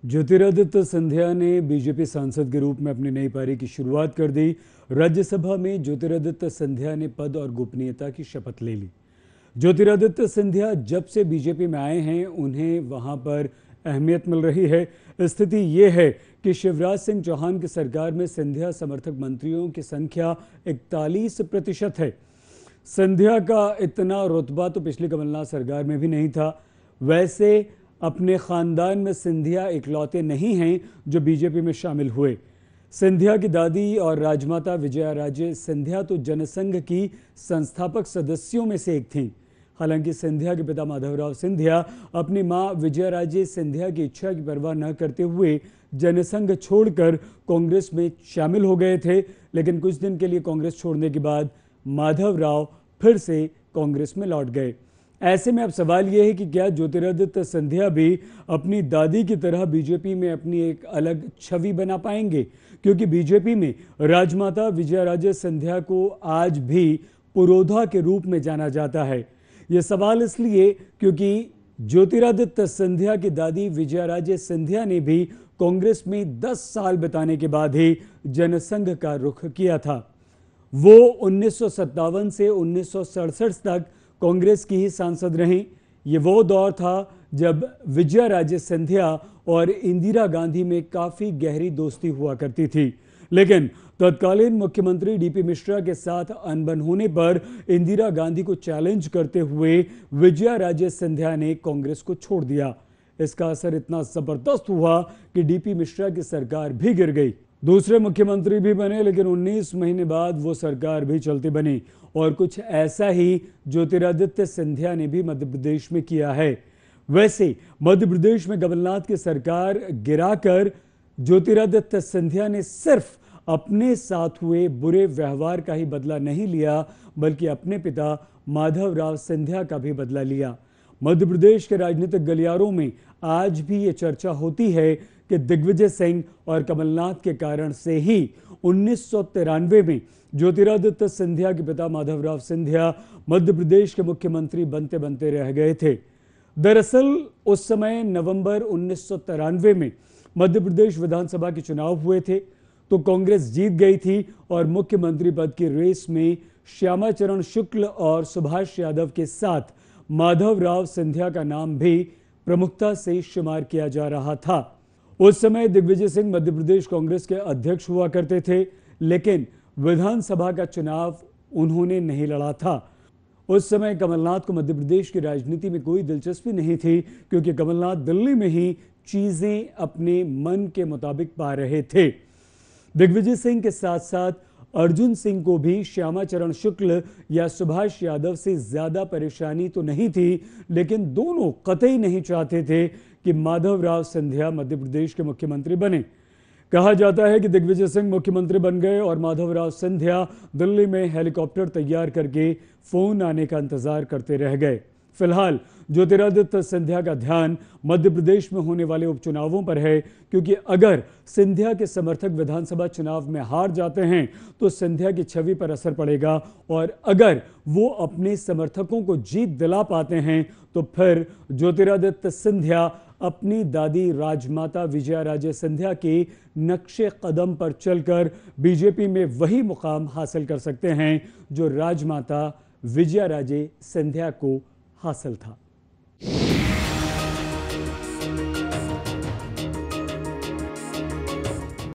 ज्योतिरादित्य सिंधिया ने बीजेपी सांसद के रूप में अपनी नई पारी की शुरुआत कर दी। राज्यसभा में ज्योतिरादित्य सिंधिया ने पद और गोपनीयता की शपथ ले ली। ज्योतिरादित्य सिंधिया जब से बीजेपी में आए हैं उन्हें वहां पर अहमियत मिल रही है। स्थिति ये है कि शिवराज सिंह चौहान की सरकार में सिंधिया समर्थक मंत्रियों की संख्या 41% है। सिंधिया का इतना रुतबा तो पिछली कमलनाथ सरकार में भी नहीं था। वैसे अपने खानदान में सिंधिया इकलौते नहीं हैं जो बीजेपी में शामिल हुए। सिंधिया की दादी और राजमाता विजया राजे सिंधिया तो जनसंघ की संस्थापक सदस्यों में से एक थीं। हालांकि सिंधिया के पिता माधवराव सिंधिया अपनी मां विजया राजे सिंधिया की इच्छा की परवाह न करते हुए जनसंघ छोड़कर कांग्रेस में शामिल हो गए थे। लेकिन कुछ दिन के लिए कांग्रेस छोड़ने के बाद माधवराव फिर से कांग्रेस में लौट गए। ऐसे में अब सवाल यह है कि क्या ज्योतिरादित्य सिंधिया भी अपनी दादी की तरह बीजेपी में अपनी एक अलग छवि बना पाएंगे, क्योंकि बीजेपी में राजमाता विजया राजे सिंधिया को आज भी पुरोधा के रूप में जाना जाता है। यह सवाल इसलिए क्योंकि ज्योतिरादित्य सिंधिया की दादी विजया राजे सिंधिया ने भी कांग्रेस में 10 साल बिताने के बाद ही जनसंघ का रुख किया था। वो 1957 से 1967 तक कांग्रेस की ही सांसद रहीं। ये वो दौर था जब विजया राजे सिंधिया और इंदिरा गांधी में काफी गहरी दोस्ती हुआ करती थी। लेकिन तत्कालीन मुख्यमंत्री डीपी मिश्रा के साथ अनबन होने पर इंदिरा गांधी को चैलेंज करते हुए विजया राजे सिंधिया ने कांग्रेस को छोड़ दिया। इसका असर इतना जबरदस्त हुआ कि डीपी मिश्रा की सरकार भी गिर गई। दूसरे मुख्यमंत्री भी बने, लेकिन 19 महीने बाद वो सरकार भी चलती बनी। और कुछ ऐसा ही ज्योतिरादित्य सिंधिया ने भी मध्य प्रदेश में किया है। वैसे मध्य प्रदेश में कमलनाथ की सरकार गिराकर ज्योतिरादित्य सिंधिया ने सिर्फ अपने साथ हुए बुरे व्यवहार का ही बदला नहीं लिया, बल्कि अपने पिता माधवराव सिंधिया का भी बदला लिया। मध्य प्रदेश के राजनीतिक गलियारों में आज भी ये चर्चा होती है कि दिग्विजय सिंह और कमलनाथ के कारण से ही 1993 में ज्योतिरादित्य सिंधिया के पिता माधवराव सिंधिया मध्य प्रदेश के मुख्यमंत्री बनते बनते रह गए थे। दरअसल उस समय नवंबर 1993 में मध्य प्रदेश विधानसभा के चुनाव हुए थे, तो कांग्रेस जीत गई थी और मुख्यमंत्री पद की रेस में श्यामाचरण शुक्ल और सुभाष यादव के साथ माधवराव सिंधिया का नाम भी प्रमुखता से शुमार किया जा रहा था। उस समय दिग्विजय सिंह मध्य प्रदेश कांग्रेस के अध्यक्ष हुआ करते थे, लेकिन विधानसभा का चुनाव उन्होंने नहीं लड़ा था। उस समय कमलनाथ को मध्य प्रदेश की राजनीति में कोई दिलचस्पी नहीं थी, क्योंकि कमलनाथ दिल्ली में ही चीजें अपने मन के मुताबिक पा रहे थे। दिग्विजय सिंह के साथ साथ अर्जुन सिंह को भी श्यामाचरण शुक्ल या सुभाष यादव से ज्यादा परेशानी तो नहीं थी, लेकिन दोनों कतई नहीं चाहते थे कि माधवराव सिंधिया मध्य प्रदेश के मुख्यमंत्री बने। कहा जाता है कि दिग्विजय सिंह मुख्यमंत्री बन गए और माधवराव सिंधिया दिल्ली में हेलीकॉप्टर तैयार करके फोन आने का इंतजार करते रह गए। फिलहाल ज्योतिरादित्य सिंधिया का ध्यान मध्य प्रदेश में होने वाले उपचुनावों पर है, क्योंकि अगर सिंधिया के समर्थक विधानसभा चुनाव में हार जाते हैं तो सिंधिया की छवि पर असर पड़ेगा, और अगर वो अपने समर्थकों को जीत दिला पाते हैं तो फिर ज्योतिरादित्य सिंधिया अपनी दादी राजमाता विजया राजे सिंधिया के नक्शे कदम पर चलकर बीजेपी में वही मुकाम हासिल कर सकते हैं जो राजमाता विजया राजे सिंधिया को हासिल था।